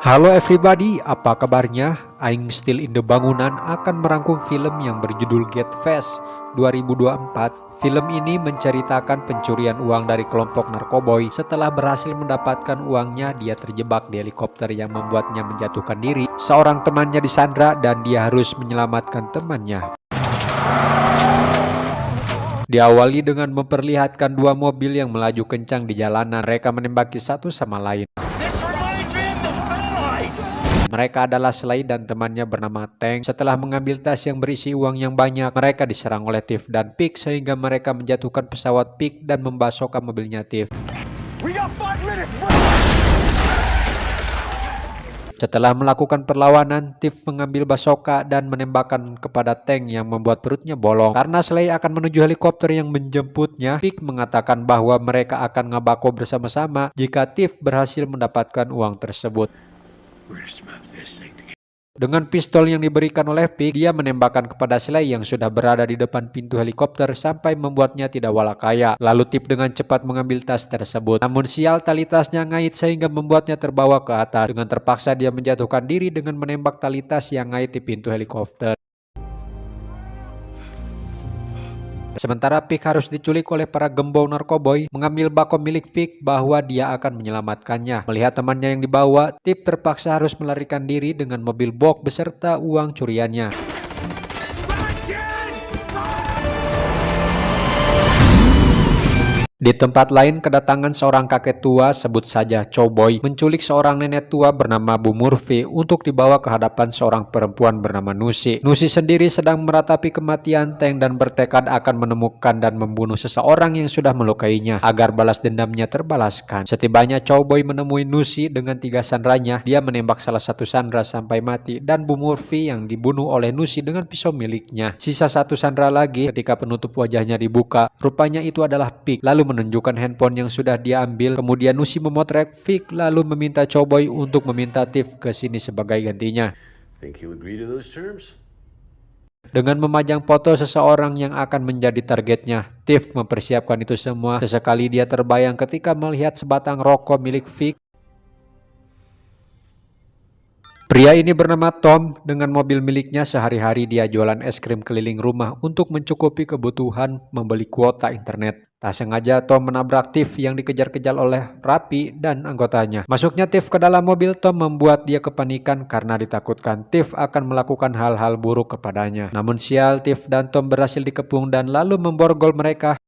Halo everybody, apa kabarnya? Aing Still in the Bangunan akan merangkum film yang berjudul Get Fast 2024. Film ini menceritakan pencurian uang dari kelompok narkoboy. Setelah berhasil mendapatkan uangnya, dia terjebak di helikopter yang membuatnya menjatuhkan diri. Seorang temannya disandra dan dia harus menyelamatkan temannya. Diawali dengan memperlihatkan dua mobil yang melaju kencang di jalanan. Mereka menembaki satu sama lain. Mereka adalah Sly dan temannya bernama Tank. Setelah mengambil tas yang berisi uang yang banyak, mereka diserang oleh Thief dan Pig sehingga mereka menjatuhkan pesawat Pig dan membasokkan mobilnya Thief. Setelah melakukan perlawanan, Thief mengambil basoka dan menembakkan kepada Tank yang membuat perutnya bolong. Karena Sly akan menuju helikopter yang menjemputnya, Pig mengatakan bahwa mereka akan ngabako bersama-sama jika Thief berhasil mendapatkan uang tersebut. Dengan pistol yang diberikan oleh Pig, dia menembakkan kepada Sly yang sudah berada di depan pintu helikopter sampai membuatnya tidak walakaya. Lalu Thief dengan cepat mengambil tas tersebut. Namun sial, tali tasnya ngait sehingga membuatnya terbawa ke atas. Dengan terpaksa dia menjatuhkan diri dengan menembak tali tas yang ngait di pintu helikopter. Sementara Pig harus diculik oleh para gembong narkoboy, mengambil bako milik Pig bahwa dia akan menyelamatkannya. Melihat temannya yang dibawa, Thief terpaksa harus melarikan diri dengan mobil box beserta uang curiannya. Di tempat lain, kedatangan seorang kakek tua, sebut saja Cowboy, menculik seorang nenek tua bernama Bu Murphy untuk dibawa ke hadapan seorang perempuan bernama Nusi. Nusi sendiri sedang meratapi kematian Tank dan bertekad akan menemukan dan membunuh seseorang yang sudah melukainya agar balas dendamnya terbalaskan. Setibanya Cowboy menemui Nusi dengan 3 sandranya, dia menembak salah satu sandra sampai mati dan Bu Murphy yang dibunuh oleh Nusi dengan pisau miliknya. Sisa 1 sandra lagi. Ketika penutup wajahnya dibuka, rupanya itu adalah Pig. Lalu menunjukkan handphone yang sudah dia ambil. Kemudian Nusi memotret Pig lalu meminta Cowboy untuk meminta Thief ke sini sebagai gantinya. Dengan memajang foto seseorang yang akan menjadi targetnya, Thief mempersiapkan itu semua. Sesekali dia terbayang ketika melihat sebatang rokok milik Pig. Pria ini bernama Tom. Dengan mobil miliknya sehari-hari dia jualan es krim keliling rumah untuk mencukupi kebutuhan membeli kuota internet. Tak sengaja Tom menabrak Thief yang dikejar-kejar oleh Rapi dan anggotanya. Masuknya Thief ke dalam mobil Tom membuat dia kepanikan karena ditakutkan Thief akan melakukan hal-hal buruk kepadanya. Namun sial, Thief dan Tom berhasil dikepung dan lalu memborgol mereka.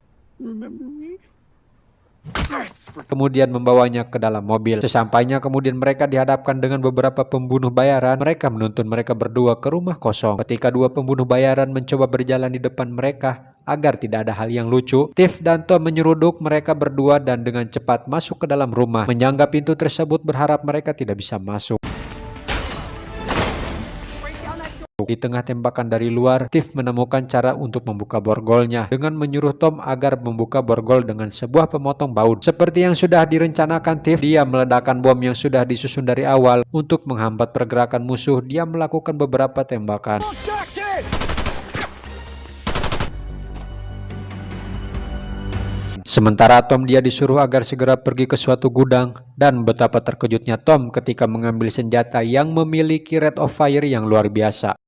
Kemudian membawanya ke dalam mobil. Sesampainya kemudian mereka dihadapkan dengan beberapa pembunuh bayaran. Mereka menuntun mereka berdua ke rumah kosong. Ketika 2 pembunuh bayaran mencoba berjalan di depan mereka agar tidak ada hal yang lucu, Thief dan Tom menyeruduk mereka berdua dan dengan cepat masuk ke dalam rumah. Menyangga pintu tersebut berharap mereka tidak bisa masuk. Di tengah tembakan dari luar, Thief menemukan cara untuk membuka borgolnya dengan menyuruh Tom agar membuka borgol dengan sebuah pemotong baut. Seperti yang sudah direncanakan Thief, dia meledakkan bom yang sudah disusun dari awal. Untuk menghambat pergerakan musuh, dia melakukan beberapa tembakan. Sementara Tom dia disuruh agar segera pergi ke suatu gudang, dan betapa terkejutnya Tom ketika mengambil senjata yang memiliki rate of fire yang luar biasa.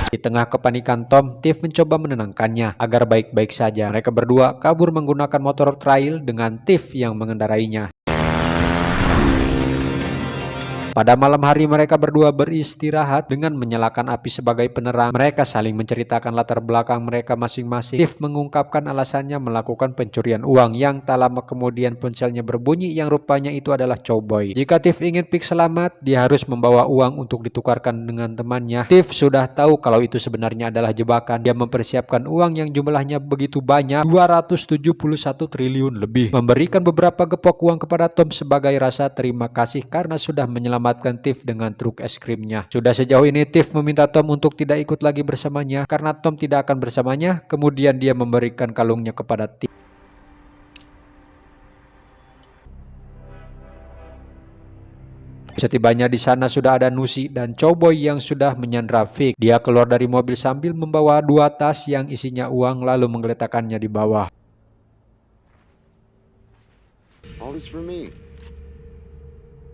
Di tengah kepanikan Tom, Thief mencoba menenangkannya agar baik-baik saja. Mereka berdua kabur menggunakan motor trail dengan Thief yang mengendarainya. Pada malam hari mereka berdua beristirahat dengan menyalakan api sebagai penerang. Mereka saling menceritakan latar belakang mereka masing-masing. Thief mengungkapkan alasannya melakukan pencurian uang yang tak lama kemudian ponselnya berbunyi yang rupanya itu adalah Cowboy. Jika Thief ingin Pig selamat, dia harus membawa uang untuk ditukarkan dengan temannya. Thief sudah tahu kalau itu sebenarnya adalah jebakan. Dia mempersiapkan uang yang jumlahnya begitu banyak, 271 triliun lebih. Memberikan beberapa gepok uang kepada Tom sebagai rasa terima kasih karena sudah menyelamatkan Thief dengan truk es krimnya. Sudah sejauh ini Thief meminta Tom untuk tidak ikut lagi bersamanya karena Tom tidak akan bersamanya. Kemudian dia memberikan kalungnya kepada Thief. Setibanya di sana sudah ada Nusi dan Cowboy yang sudah menyandra Pig. Dia keluar dari mobil sambil membawa 2 tas yang isinya uang lalu menggeletakkannya di bawah. Always for me.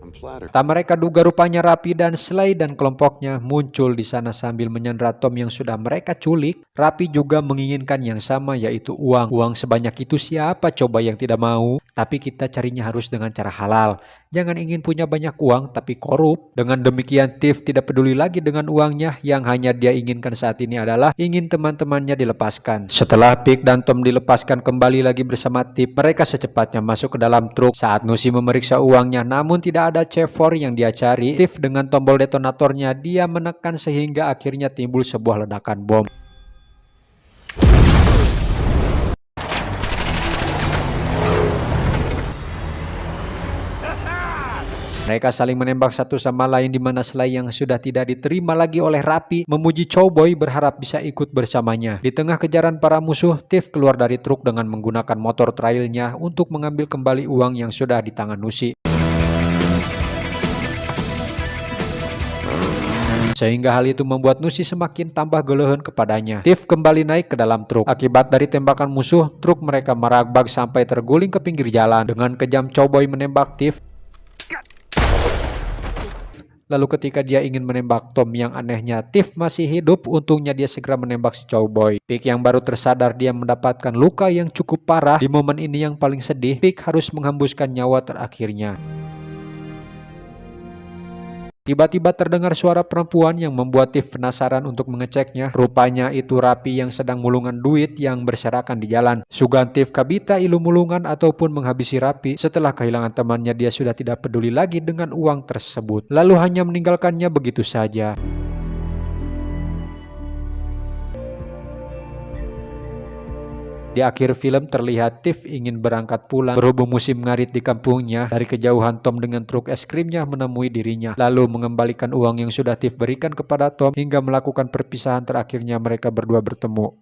I'm flattered. Tak mereka duga rupanya Rapi dan Sly dan kelompoknya muncul di sana sambil menyandra Tom yang sudah mereka culik. Rapi juga menginginkan yang sama, yaitu uang. Uang sebanyak itu siapa coba yang tidak mau? Tapi kita carinya harus dengan cara halal. Jangan ingin punya banyak uang tapi korup. Dengan demikian Tiff tidak peduli lagi dengan uangnya. Yang hanya dia inginkan saat ini adalah ingin teman-temannya dilepaskan. Setelah Pig dan Tom dilepaskan kembali lagi bersama Tiff, mereka secepatnya masuk ke dalam truk. Saat Nusi memeriksa uangnya namun tidak ada C4 yang dia cari, Tiff dengan tombol detonatornya dia menekan sehingga akhirnya timbul sebuah ledakan bom. Mereka saling menembak satu sama lain di mana Sly yang sudah tidak diterima lagi oleh Rapi memuji Cowboy berharap bisa ikut bersamanya. Di tengah kejaran para musuh, Tiff keluar dari truk dengan menggunakan motor trailnya untuk mengambil kembali uang yang sudah di tangan Nusi. Sehingga hal itu membuat Nusi semakin tambah gelehen kepadanya. Tiff kembali naik ke dalam truk. Akibat dari tembakan musuh, truk mereka meragbag sampai terguling ke pinggir jalan. Dengan kejam Cowboy menembak Tiff. Lalu ketika dia ingin menembak Tom, yang anehnya Tiff masih hidup. Untungnya dia segera menembak si Cowboy. Pig yang baru tersadar dia mendapatkan luka yang cukup parah. Di momen ini yang paling sedih, Pig harus menghembuskan nyawa terakhirnya. Tiba-tiba terdengar suara perempuan yang membuat Tiff penasaran untuk mengeceknya. Rupanya itu Rapi yang sedang mulungan duit yang berserakan di jalan. Sugan Tiff kabita ilu mulungan ataupun menghabisi Rapi. Setelah kehilangan temannya, dia sudah tidak peduli lagi dengan uang tersebut. Lalu hanya meninggalkannya begitu saja. Di akhir film terlihat Tiff ingin berangkat pulang. Berhubung musim ngarit di kampungnya, dari kejauhan Tom dengan truk es krimnya menemui dirinya. Lalu mengembalikan uang yang sudah Tiff berikan kepada Tom hingga melakukan perpisahan terakhirnya mereka berdua bertemu.